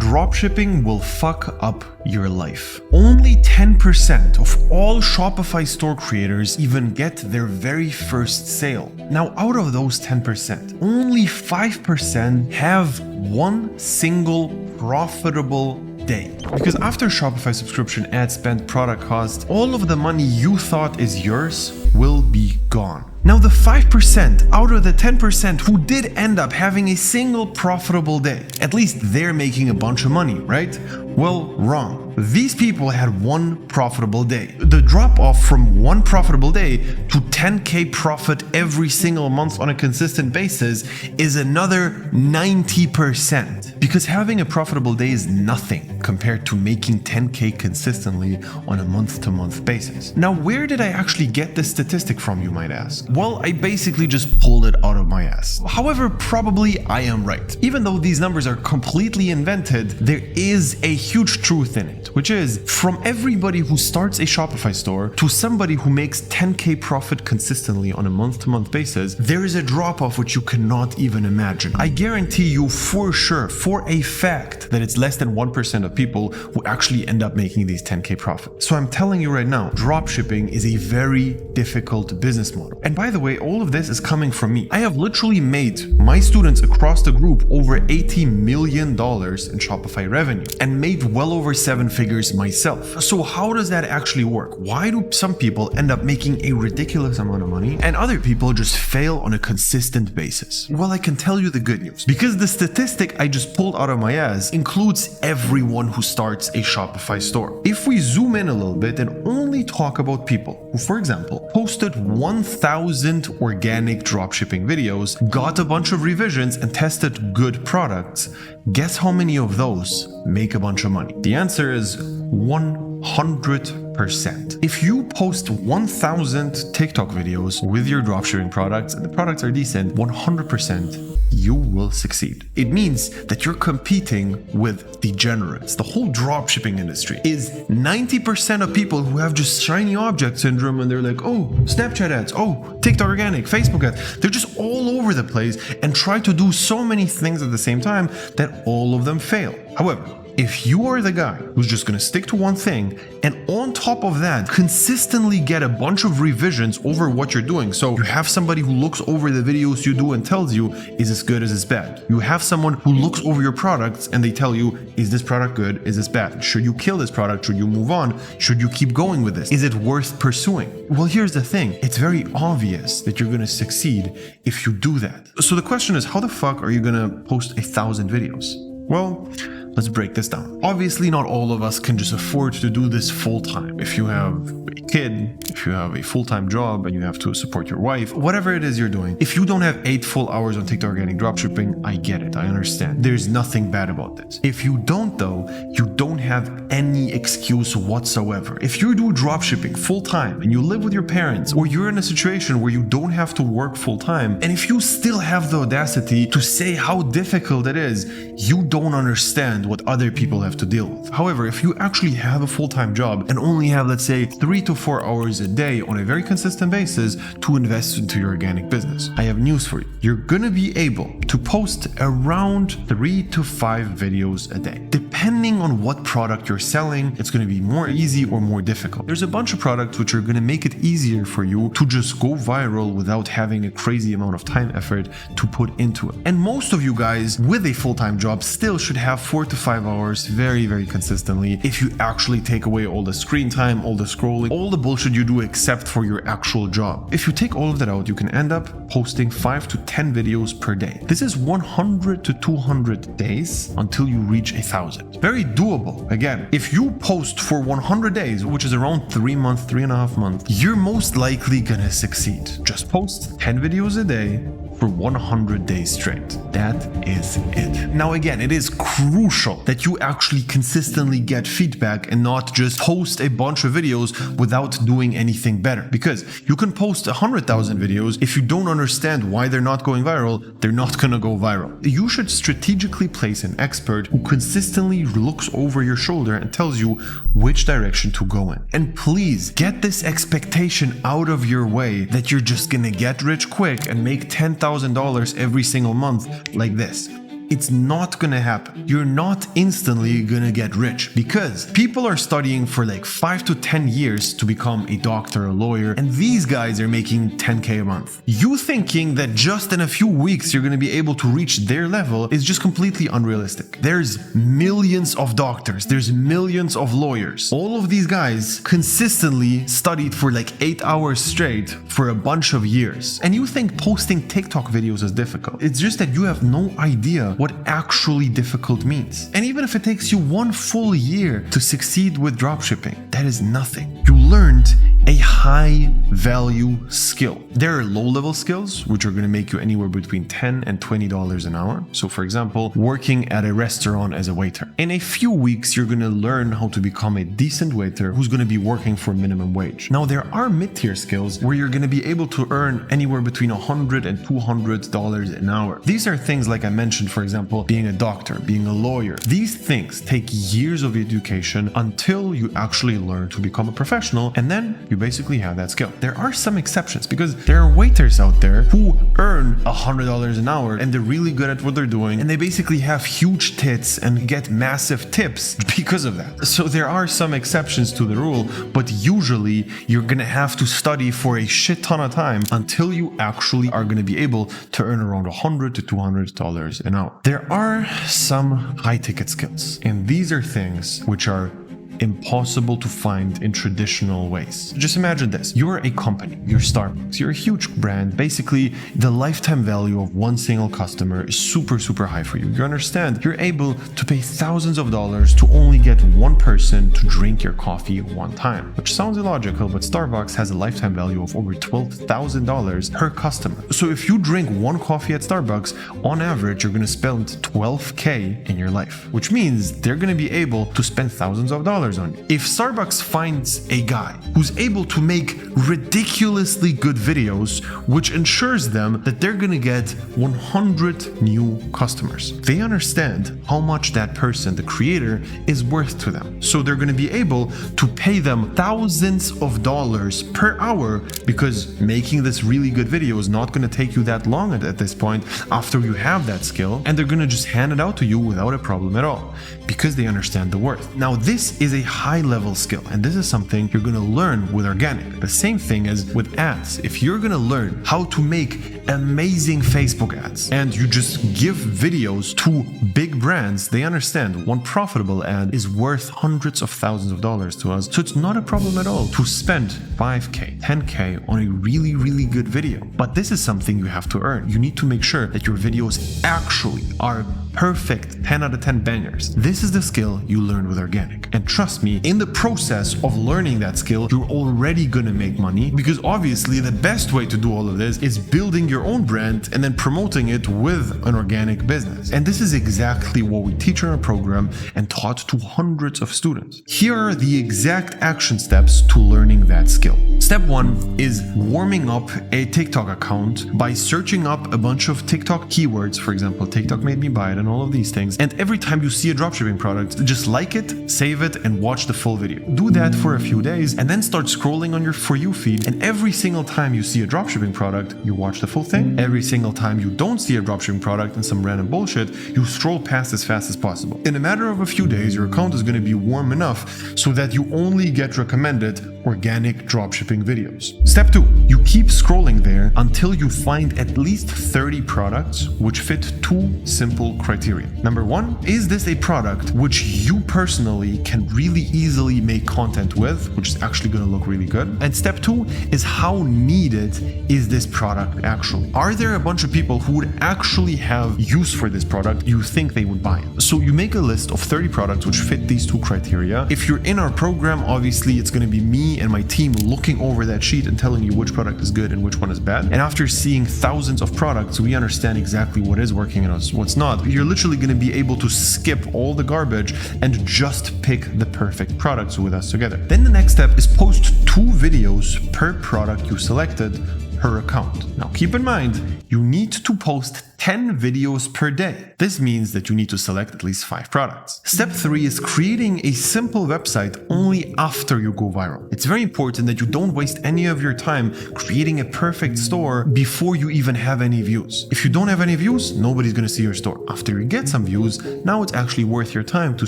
dropshipping will fuck up your life. Only 10% of all Shopify store creators even get their very first sale. Now, out of those 10%, only 5% have one single profitable day. Because after Shopify subscription, ad spend, product cost, all of the money you thought is yours will be gone. Now, the 5% out of the 10% who did end up having a single profitable day, at least they're making a bunch of money, right? Well, wrong. These people had one profitable day. The drop off from one profitable day to 10K profit every single month on a consistent basis is another 90%. Because having a profitable day is nothing compared to making 10K consistently on a month-to-month basis. Now, where did I actually get this statistic from, you might ask? Well, I basically just pulled it out of my ass. However, probably I am right. Even though these numbers are completely invented, there is a huge truth in it, which is from everybody who starts a Shopify store to somebody who makes 10K profit consistently on a month-to-month basis, there is a drop-off which you cannot even imagine. I guarantee you for sure, for a fact, that it's less than 1% of people who actually end up making these 10K profits. So I'm telling you right now, dropshipping is a very difficult business model. And by the way, all of this is coming from me. I have literally made my students across the group over $80 million in Shopify revenue and made well over 7 figures myself. So how does that actually work? Why do some people end up making a ridiculous amount of money and other people just fail on a consistent basis? Well, I can tell you the good news, because the statistic I just pulled out of my ass includes everyone who starts a Shopify store. If we zoom in a little bit and only talk about people who, for example, posted 1,000 organic dropshipping videos, got a bunch of revisions and tested good products, guess how many of those make a bunch of money? The answer is 100%. If you post 1,000 TikTok videos with your dropshipping products and the products are decent, 100% you will succeed. It means that you're competing with degenerates. The whole dropshipping industry is 90% of people who have just shiny object syndrome and they're like, oh, Snapchat ads, oh, TikTok organic, Facebook ads. They're just all over the place and try to do so many things at the same time that all of them fail. However, if you are the guy who's just going to stick to one thing and on top of that consistently get a bunch of revisions over what you're doing, so you have somebody who looks over the videos you do and tells you, is this good, is this bad? You have someone who looks over your products and they tell you, is this product good, is this bad? Should you kill this product? Should you move on? Should you keep going with this? Is it worth pursuing? Well, here's the thing. It's very obvious that you're going to succeed if you do that. So the question is, how the fuck are you going to post 1,000 videos? Well, let's break this down. Obviously, not all of us can just afford to do this full time. If you have a kid, if you have a full-time job and you have to support your wife, whatever it is you're doing, if you don't have 8 full hours on TikTok organic dropshipping, I get it. I understand. There's nothing bad about this. If you don't though, you don't have any excuse whatsoever. If you do dropshipping full-time and you live with your parents, or you're in a situation where you don't have to work full-time, and if you still have the audacity to say how difficult it is, you don't understand what other people have to deal with. However, if you actually have a full-time job and only have, let's say, 3 to 4 hours a day on a very consistent basis to invest into your organic business, I have news for you. You're gonna be able to post around 3 to 5 videos a day. Depending on what product you're selling, it's gonna be more easy or more difficult. There's a bunch of products which are gonna make it easier for you to just go viral without having a crazy amount of time effort to put into it. And most of you guys with a full-time job still should have 4 to 5 hours very, very consistently if you actually take away all the screen time, all the scrolling, all the bullshit you do except for your actual job. If you take all of that out, you can end up posting 5 to 10 videos per day. This is 100 to 200 days until you reach 1,000. Very doable. Again, if you post for 100 days, which is around 3 months, 3.5 months, you're most likely gonna succeed. Just post 10 videos a day for 100 days straight. That is it. Now again, it is crucial that you actually consistently get feedback and not just post a bunch of videos without doing anything better. Because you can post 100,000 videos, if you don't understand why they're not going viral, they're not gonna go viral. You should strategically place an expert who consistently looks over your shoulder and tells you which direction to go in. And please get this expectation out of your way that you're just gonna get rich quick and make $10,000 every single month like this. It's not gonna happen. You're not instantly gonna get rich because people are studying for like 5 to 10 years to become a doctor, a lawyer, and these guys are making 10K a month. You thinking that just in a few weeks you're gonna be able to reach their level is just completely unrealistic. There's millions of doctors, there's millions of lawyers. All of these guys consistently studied for like 8 hours straight for a bunch of years. And you think posting TikTok videos is difficult. It's just that you have no idea what actually difficult means. And even if it takes you 1 full year to succeed with dropshipping, that is nothing. You learned a high value skill. There are low level skills, which are going to make you anywhere between $10 and $20 an hour. So for example, working at a restaurant as a waiter. In a few weeks, you're going to learn how to become a decent waiter who's going to be working for minimum wage. Now, there are mid-tier skills where you're going to be able to earn anywhere between $100 and $200 an hour. These are things like I mentioned, for example, being a doctor, being a lawyer. These things take years of education until you actually learn to become a professional, and then you basically have that skill. There are some exceptions because there are waiters out there who earn $100 an hour and they're really good at what they're doing, and they basically have huge tits and get massive tips because of that. So there are some exceptions to the rule, but usually you're gonna have to study for a shit ton of time until you actually are gonna be able to earn around $100 to $200 an hour. There are some high ticket skills, and these are things which are impossible to find in traditional ways. Just imagine this. You're a company, you're Starbucks, you're a huge brand. Basically, the lifetime value of one single customer is super high for you. You understand? You're able to pay thousands of dollars to only get one person to drink your coffee one time, which sounds illogical, but Starbucks has a lifetime value of over $12,000 per customer. So if you drink one coffee at Starbucks, on average, you're going to spend $12K in your life, which means they're going to be able to spend thousands of dollars on you. If Starbucks finds a guy who's able to make ridiculously good videos, which ensures them that they're gonna get 100 new customers, they understand how much that person, the creator, is worth to them. So they're gonna be able to pay them thousands of dollars per hour because making this really good video is not gonna take you that long at this point after you have that skill, and they're gonna just hand it out to you without a problem at all because they understand the worth. Now, this is a high level skill, and this is something you're going to learn with organic. The same thing as with ads. If you're going to learn how to make amazing Facebook ads and you just give videos to big brands, they understand one profitable ad is worth hundreds of thousands of dollars to us. So it's not a problem at all to spend 5K, 10K on a really good video. But this is something you have to earn. You need to make sure that your videos actually are perfect 10 out of 10 bangers. This is the skill you learn with organic. And trust me, in the process of learning that skill, you're already gonna make money, because obviously the best way to do all of this is building your own brand and then promoting it with an organic business. And this is exactly what we teach in our program and taught to hundreds of students. Here are the exact action steps to learning that skill. Step 1 is warming up a TikTok account by searching up a bunch of TikTok keywords, for example, TikTok made me buy it and all of these things. And every time you see a dropshipping product, just like it, save it, and watch the full video. Do that for a few days and then start scrolling on your For You feed. And every single time you see a dropshipping product, you watch the full thing. Every single time you don't see a dropshipping product and some random bullshit, you scroll past as fast as possible. In a matter of a few days, your account is going to be warm enough so that you only get recommended organic dropshipping videos. Step 2, you keep scrolling there until you find at least 30 products which fit 2 simple criteria. Number 1, is this a product which you personally can really easily make content with, which is actually going to look really good? And step 2 is how needed is this product actually? Are there a bunch of people who would actually have use for this product you think they would buy it? So you make a list of 30 products which fit these 2 criteria. If you're in our program, obviously it's going to be me and my team looking over that sheet and telling you which product is good and which one is bad. And after seeing thousands of products, we understand exactly what is working and what's not. You're literally going to be able to skip all the garbage and just pick the perfect products with us together. Then the next step is post 2 videos per product you selected per account. Now keep in mind, you need to post 10 videos per day. This means that you need to select at least 5 products. Step 3 is creating a simple website only after you go viral. It's very important that you don't waste any of your time creating a perfect store before you even have any views. If you don't have any views, nobody's going to see your store. After you get some views, now it's actually worth your time to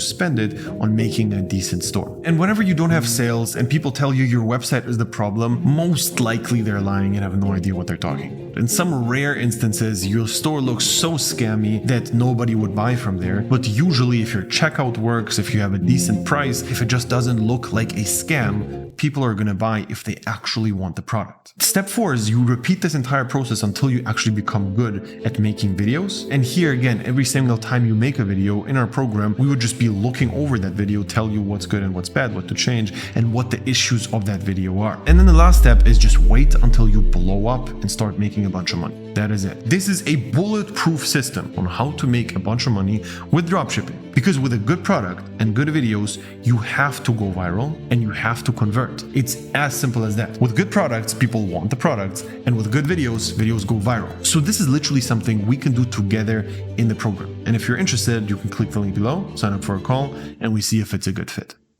spend it on making a decent store. And whenever you don't have sales and people tell you your website is the problem, most likely they're lying and have no idea what they're talking about. In some rare instances, your store looks so scammy that nobody would buy from there. But usually if your checkout works, if you have a decent price, if it just doesn't look like a scam, people are going to buy if they actually want the product. Step 4 is you repeat this entire process until you actually become good at making videos. And here again, every single time you make a video in our program, we would just be looking over that video, tell you what's good and what's bad, what to change, and what the issues of that video are. And then the last step is just wait until you blow up and start making a bunch of money. That is it. This is a bulletproof system on how to make a bunch of money with dropshipping. Because with a good product and good videos, you have to go viral and you have to convert. It's as simple as that. With good products, people want the products, and with good videos, videos go viral. So this is literally something we can do together in the program. And if you're interested, you can click the link below, sign up for a call, and we see if it's a good fit.